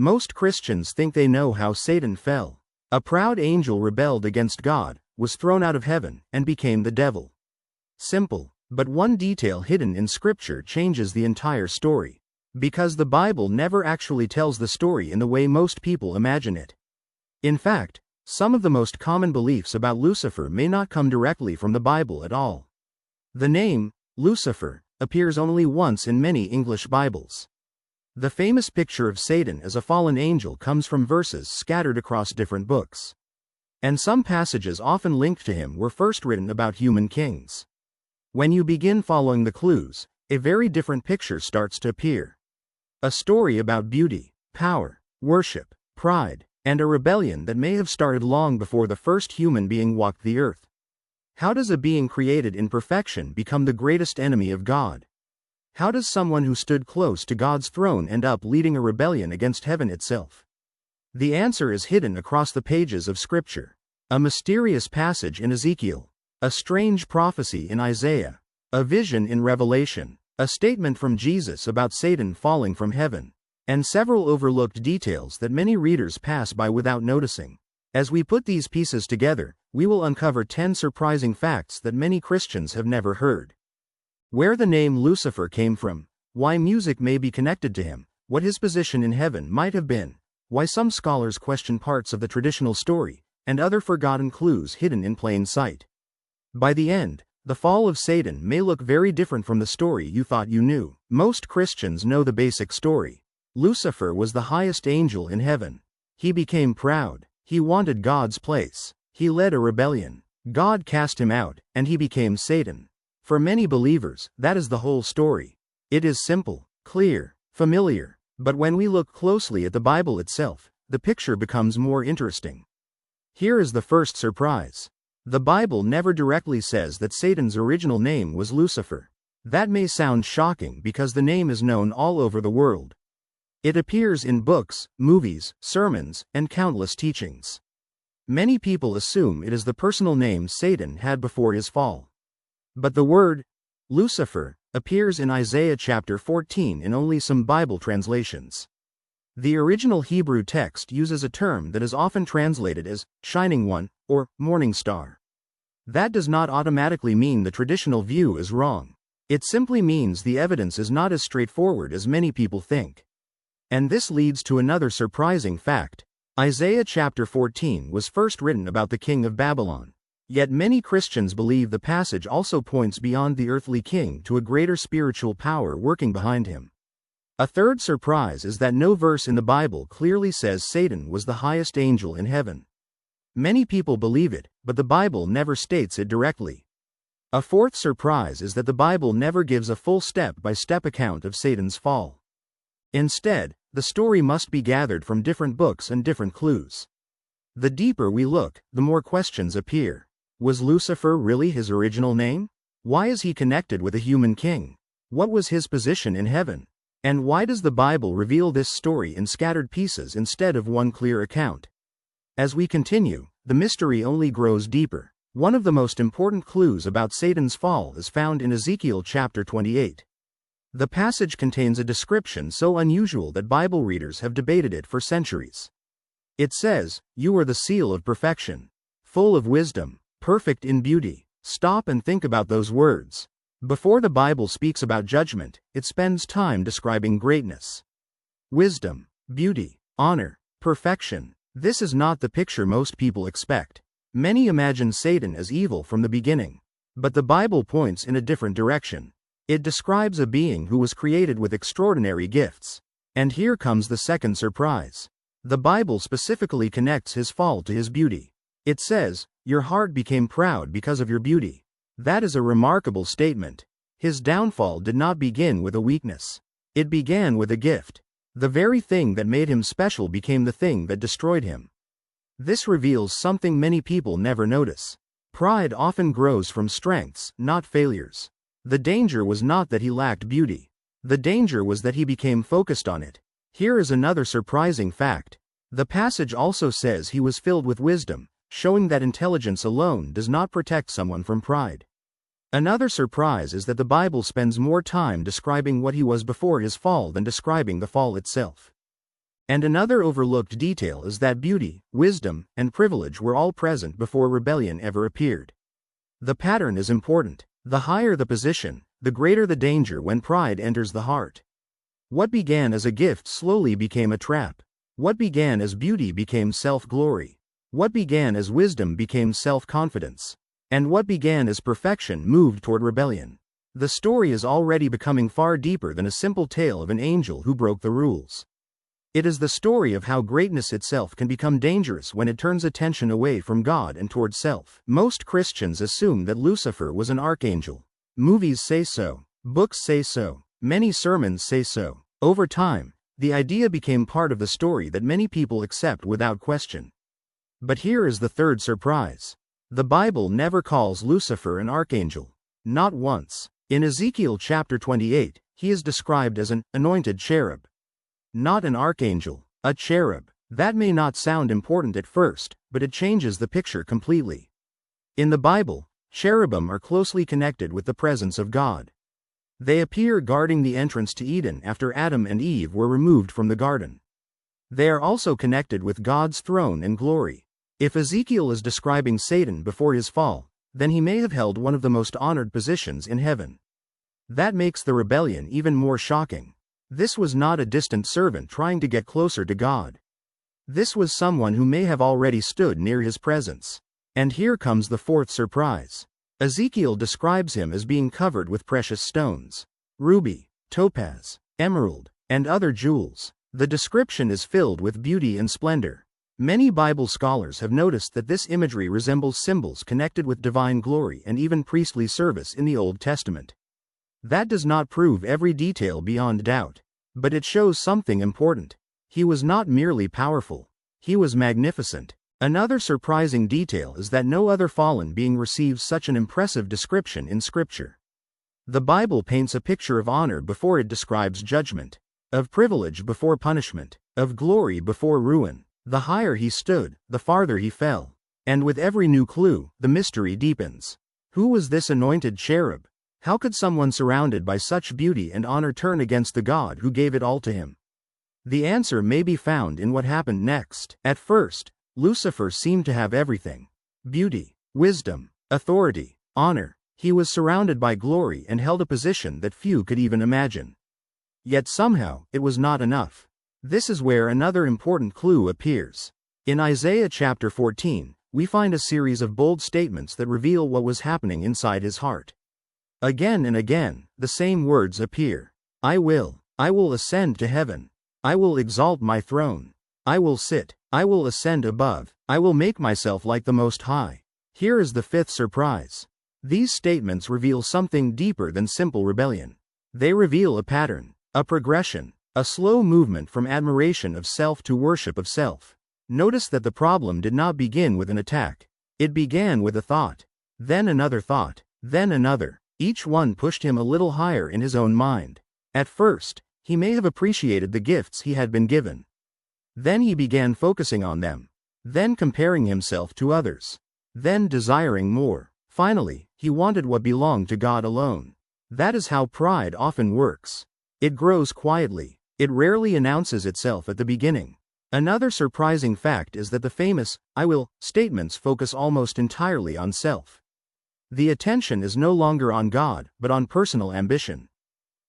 Most Christians think they know how Satan fell. A proud angel rebelled against God, was thrown out of heaven, and became the devil. Simple, but one detail hidden in Scripture changes the entire story. Because the Bible never actually tells the story in the way most people imagine it. In fact, some of the most common beliefs about Lucifer may not come directly from the Bible at all. The name, Lucifer, appears only once in many English Bibles. The famous picture of Satan as a fallen angel comes from verses scattered across different books. And some passages often linked to him were first written about human kings. When you begin following the clues, a very different picture starts to appear. A story about beauty, power, worship, pride, and a rebellion that may have started long before the first human being walked the earth. How does a being created in perfection become the greatest enemy of God? How does someone who stood close to God's throne end up leading a rebellion against heaven itself? The answer is hidden across the pages of Scripture. A mysterious passage in Ezekiel, a strange prophecy in Isaiah, a vision in Revelation, a statement from Jesus about Satan falling from heaven, and several overlooked details that many readers pass by without noticing. As we put these pieces together, we will uncover 10 surprising facts that many Christians have never heard. Where the name Lucifer came from, why music may be connected to him, what his position in heaven might have been, why some scholars question parts of the traditional story, and other forgotten clues hidden in plain sight. By the end, the fall of Satan may look very different from the story you thought you knew. Most Christians know the basic story. Lucifer was the highest angel in heaven. He became proud. He wanted God's place. He led a rebellion. God cast him out, and he became Satan. For many believers, that is the whole story. It is simple, clear, familiar, but when we look closely at the Bible itself, the picture becomes more interesting. Here is the first surprise. The Bible never directly says that Satan's original name was Lucifer. That may sound shocking because the name is known all over the world. It appears in books, movies, sermons, and countless teachings. Many people assume it is the personal name Satan had before his fall. But the word, Lucifer, appears in Isaiah chapter 14 in only some Bible translations. The original Hebrew text uses a term that is often translated as shining one or morning star. That does not automatically mean the traditional view is wrong. It simply means the evidence is not as straightforward as many people think. And this leads to another surprising fact. Isaiah chapter 14 was first written about the king of Babylon. Yet many Christians believe the passage also points beyond the earthly king to a greater spiritual power working behind him. A third surprise is that no verse in the Bible clearly says Satan was the highest angel in heaven. Many people believe it, but the Bible never states it directly. A fourth surprise is that the Bible never gives a full step-by-step account of Satan's fall. Instead, the story must be gathered from different books and different clues. The deeper we look, the more questions appear. Was Lucifer really his original name? Why is he connected with a human king? What was his position in heaven? And why does the Bible reveal this story in scattered pieces instead of one clear account? As we continue, the mystery only grows deeper. One of the most important clues about Satan's fall is found in Ezekiel chapter 28. The passage contains a description so unusual that Bible readers have debated it for centuries. It says, "You are the seal of perfection, full of wisdom, perfect in beauty." Stop and think about those words. Before the Bible speaks about judgment, it spends time describing greatness. Wisdom, beauty, honor, perfection. This is not the picture most people expect. Many imagine Satan as evil from the beginning. But the Bible points in a different direction. It describes a being who was created with extraordinary gifts. And here comes the second surprise. The Bible specifically connects his fall to his beauty. It says, "Your heart became proud because of your beauty." That is a remarkable statement. His downfall did not begin with a weakness. It began with a gift. The very thing that made him special became the thing that destroyed him. This reveals something many people never notice. Pride often grows from strengths, not failures. The danger was not that he lacked beauty. The danger was that he became focused on it. Here is another surprising fact. The passage also says he was filled with wisdom, showing that intelligence alone does not protect someone from pride. Another surprise is that the Bible spends more time describing what he was before his fall than describing the fall itself. And another overlooked detail is that beauty, wisdom, and privilege were all present before rebellion ever appeared. The pattern is important. The higher the position, the greater the danger when pride enters the heart. What began as a gift slowly became a trap. What began as beauty became self-glory. What began as wisdom became self-confidence. And what began as perfection moved toward rebellion. The story is already becoming far deeper than a simple tale of an angel who broke the rules. It is the story of how greatness itself can become dangerous when it turns attention away from God and toward self. Most Christians assume that Lucifer was an archangel. Movies say so. Books say so. Many sermons say so. Over time, the idea became part of the story that many people accept without question. But here is the third surprise. The Bible never calls Lucifer an archangel. Not once. In Ezekiel chapter 28, he is described as an anointed cherub. Not an archangel, a cherub. That may not sound important at first, but it changes the picture completely. In the Bible, cherubim are closely connected with the presence of God. They appear guarding the entrance to Eden after Adam and Eve were removed from the garden. They are also connected with God's throne and glory. If Ezekiel is describing Satan before his fall, then he may have held one of the most honored positions in heaven. That makes the rebellion even more shocking. This was not a distant servant trying to get closer to God. This was someone who may have already stood near his presence. And here comes the fourth surprise. Ezekiel describes him as being covered with precious stones, ruby, topaz, emerald, and other jewels. The description is filled with beauty and splendor. Many Bible scholars have noticed that this imagery resembles symbols connected with divine glory and even priestly service in the Old Testament. That does not prove every detail beyond doubt, but it shows something important. He was not merely powerful, he was magnificent. Another surprising detail is that no other fallen being receives such an impressive description in Scripture. The Bible paints a picture of honor before it describes judgment, of privilege before punishment, of glory before ruin. The higher he stood, the farther he fell. And with every new clue, the mystery deepens. Who was this anointed cherub? How could someone surrounded by such beauty and honor turn against the God who gave it all to him? The answer may be found in what happened next. At first, Lucifer seemed to have everything: beauty, wisdom, authority, honor. He was surrounded by glory and held a position that few could even imagine. Yet somehow, it was not enough. This is where another important clue appears. In Isaiah chapter 14, we find a series of bold statements that reveal what was happening inside his heart. Again and again, the same words appear. I will ascend to heaven. I will exalt my throne. I will ascend above. I will make myself like the Most High. Here is the fifth surprise. These statements reveal something deeper than simple rebellion. They reveal a pattern, a progression, a slow movement from admiration of self to worship of self. Notice that the problem did not begin with an attack. It began with a thought, then another thought, then another. Each one pushed him a little higher in his own mind. At first, he may have appreciated the gifts he had been given. Then he began focusing on them. Then comparing himself to others. Then desiring more. Finally, he wanted what belonged to God alone. That is how pride often works. It grows quietly. It rarely announces itself at the beginning. Another surprising fact is that the famous "I will" statements focus almost entirely on self. The attention is no longer on God, but on personal ambition.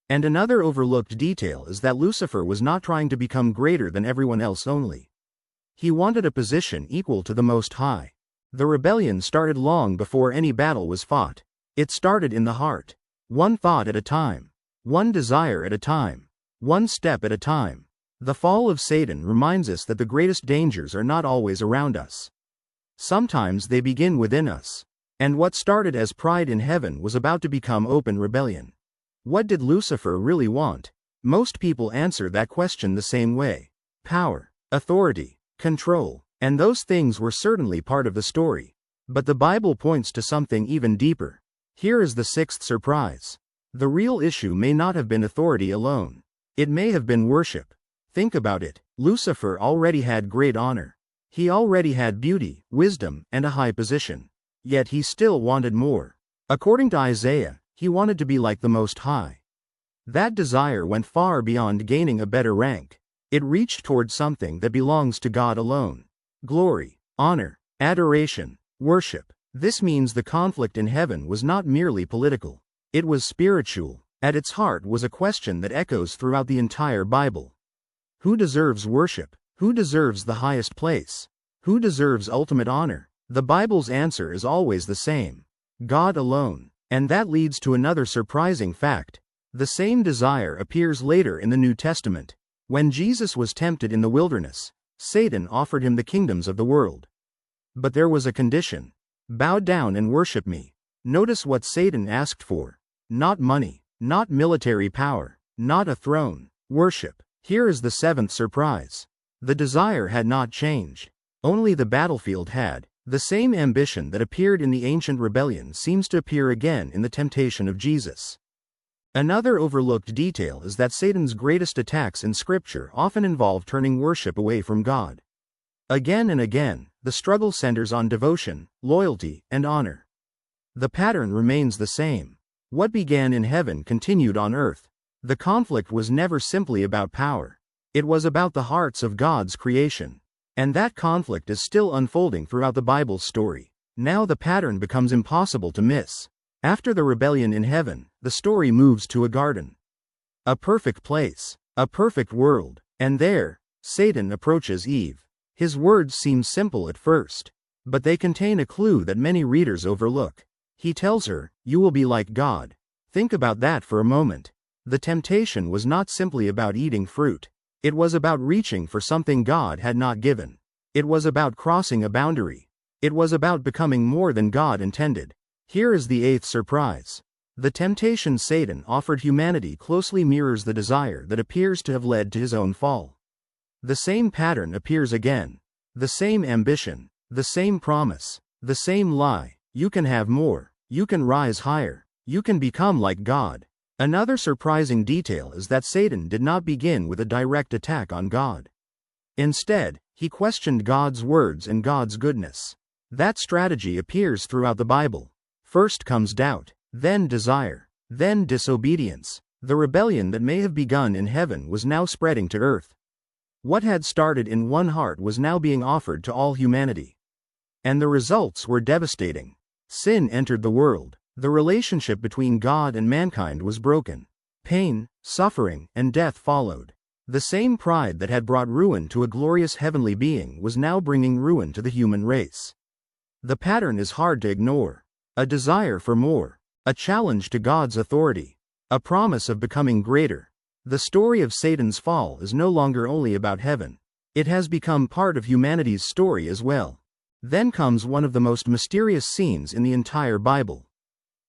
And another overlooked detail is that Lucifer was not trying to become greater than everyone else only. He wanted a position equal to the Most High. The rebellion started long before any battle was fought. It started in the heart. One thought at a time. One desire at a time. One step at a time. The fall of Satan reminds us that the greatest dangers are not always around us. Sometimes they begin within us. And what started as pride in heaven was about to become open rebellion. What did Lucifer really want? Most people answer that question the same way. Power, authority, control, and those things were certainly part of the story. But the Bible points to something even deeper. Here is the sixth surprise. The real issue may not have been authority alone. It may have been worship. Think about it. Lucifer already had great honor. He already had beauty, wisdom, and a high position. Yet he still wanted more. According to Isaiah, he wanted to be like the Most High. That desire went far beyond gaining a better rank. It reached toward something that belongs to God alone. Glory, honor, adoration, worship. This means the conflict in heaven was not merely political. It was spiritual. At its heart was a question that echoes throughout the entire Bible. Who deserves worship? Who deserves the highest place? Who deserves ultimate honor? The Bible's answer is always the same: God alone. And that leads to another surprising fact. The same desire appears later in the New Testament. When Jesus was tempted in the wilderness, Satan offered him the kingdoms of the world. But there was a condition: bow down and worship me. Notice what Satan asked for. Not money, not military power, not a throne. Worship. Here is the seventh surprise. The desire had not changed. Only the battlefield had. The same ambition that appeared in the ancient rebellion seems to appear again in the temptation of Jesus. Another overlooked detail is that Satan's greatest attacks in Scripture often involve turning worship away from God. Again and again, the struggle centers on devotion, loyalty, and honor. The pattern remains the same. What began in heaven continued on earth. The conflict was never simply about power. It was about the hearts of God's creation. And that conflict is still unfolding throughout the Bible's story. Now the pattern becomes impossible to miss. After the rebellion in heaven, the story moves to a garden. A perfect place, a perfect world, and there, Satan approaches Eve. His words seem simple at first, but they contain a clue that many readers overlook. He tells her, "You will be like God." Think about that for a moment. The temptation was not simply about eating fruit. It was about reaching for something God had not given. It was about crossing a boundary. It was about becoming more than God intended. Here is the eighth surprise. The temptation Satan offered humanity closely mirrors the desire that appears to have led to his own fall. The same pattern appears again. The same ambition, the same promise, the same lie: you can have more, you can rise higher, you can become like God. Another surprising detail is that Satan did not begin with a direct attack on God. Instead, he questioned God's words and God's goodness. That strategy appears throughout the Bible. First comes doubt, then desire, then disobedience. The rebellion that may have begun in heaven was now spreading to earth. What had started in one heart was now being offered to all humanity. And the results were devastating. Sin entered the world. The relationship between God and mankind was broken. Pain, suffering, and death followed. The same pride that had brought ruin to a glorious heavenly being was now bringing ruin to the human race. The pattern is hard to ignore. A desire for more. A challenge to God's authority. A promise of becoming greater. The story of Satan's fall is no longer only about heaven. It has become part of humanity's story as well. Then comes one of the most mysterious scenes in the entire Bible.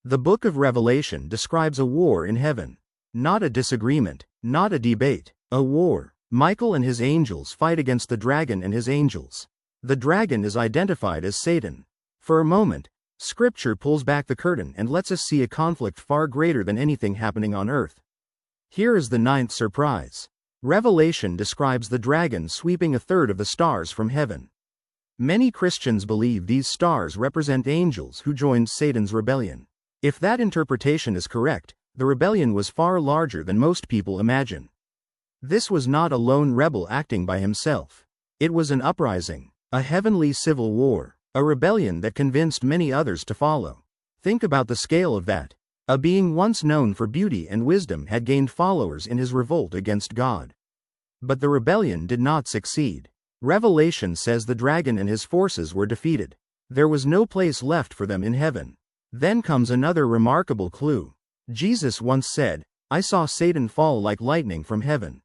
The book of Revelation describes a war in heaven. Not a disagreement, not a debate, a war. Michael and his angels fight against the dragon and his angels. The dragon is identified as Satan. For a moment, Scripture pulls back the curtain and lets us see a conflict far greater than anything happening on earth. Here is the ninth surprise. Revelation describes the dragon sweeping a third of the stars from heaven. Many Christians believe these stars represent angels who joined Satan's rebellion. If that interpretation is correct, the rebellion was far larger than most people imagine. This was not a lone rebel acting by himself. It was an uprising, a heavenly civil war, a rebellion that convinced many others to follow. Think about the scale of that. A being once known for beauty and wisdom had gained followers in his revolt against God. But the rebellion did not succeed. Revelation says the dragon and his forces were defeated. There was no place left for them in heaven. Then comes another remarkable clue. Jesus once said, "I saw Satan fall like lightning from heaven."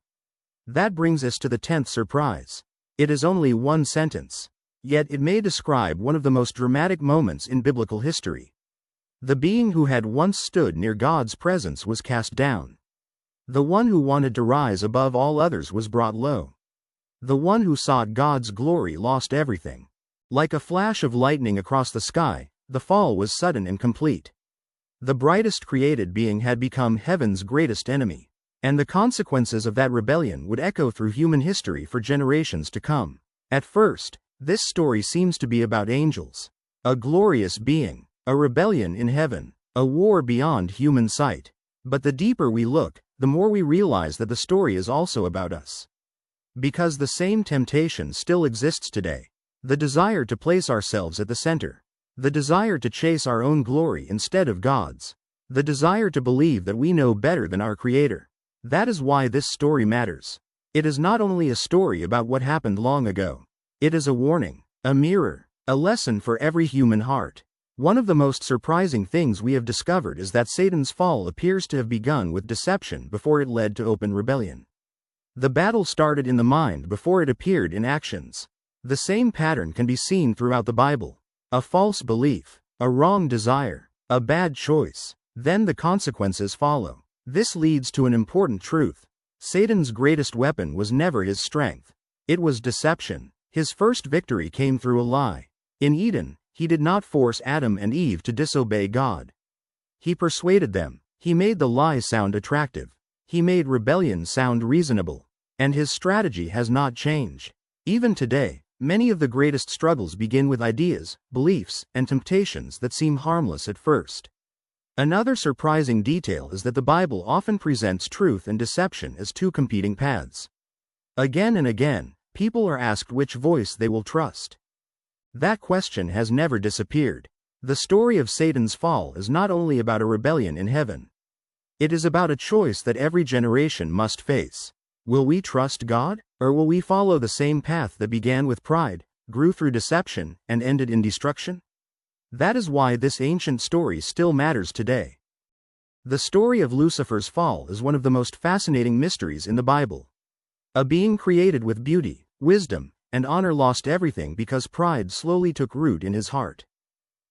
That brings us to the 10th surprise. It is only one sentence. Yet it may describe one of the most dramatic moments in biblical history. The being who had once stood near God's presence was cast down. The one who wanted to rise above all others was brought low. The one who sought God's glory lost everything. Like a flash of lightning across the sky, the fall was sudden and complete. The brightest created being had become heaven's greatest enemy. And the consequences of that rebellion would echo through human history for generations to come. At first, this story seems to be about angels. A glorious being, a rebellion in heaven, a war beyond human sight. But the deeper we look, the more we realize that the story is also about us. Because the same temptation still exists today. The desire to place ourselves at the center. The desire to chase our own glory instead of God's. The desire to believe that we know better than our Creator. That is why this story matters. It is not only a story about what happened long ago. It is a warning, a mirror, a lesson for every human heart. One of the most surprising things we have discovered is that Satan's fall appears to have begun with deception before it led to open rebellion. The battle started in the mind before it appeared in actions. The same pattern can be seen throughout the Bible. A false belief, a wrong desire, a bad choice, then the consequences follow. This leads to an important truth. Satan's greatest weapon was never his strength. It was deception. His first victory came through a lie. In Eden, he did not force Adam and Eve to disobey God. He persuaded them. He made the lie sound attractive. He made rebellion sound reasonable. And his strategy has not changed. Even today, many of the greatest struggles begin with ideas, beliefs, and temptations that seem harmless at first. Another surprising detail is that the Bible often presents truth and deception as two competing paths. Again and again, people are asked which voice they will trust. That question has never disappeared. The story of Satan's fall is not only about a rebellion in heaven. It is about a choice that every generation must face. Will we trust God, or will we follow the same path that began with pride, grew through deception, and ended in destruction? That is why this ancient story still matters today. The story of Lucifer's fall is one of the most fascinating mysteries in the Bible. A being created with beauty, wisdom, and honor lost everything because pride slowly took root in his heart.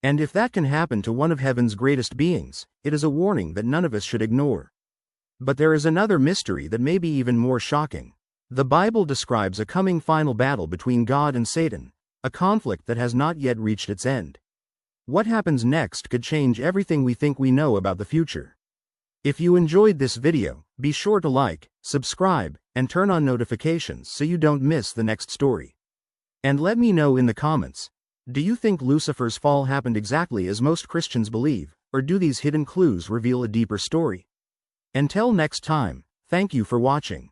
And if that can happen to one of heaven's greatest beings, it is a warning that none of us should ignore. But there is another mystery that may be even more shocking. The Bible describes a coming final battle between God and Satan, a conflict that has not yet reached its end. What happens next could change everything we think we know about the future. If you enjoyed this video, be sure to like, subscribe, and turn on notifications so you don't miss the next story. And let me know in the comments, do you think Lucifer's fall happened exactly as most Christians believe, or do these hidden clues reveal a deeper story? Until next time, thank you for watching.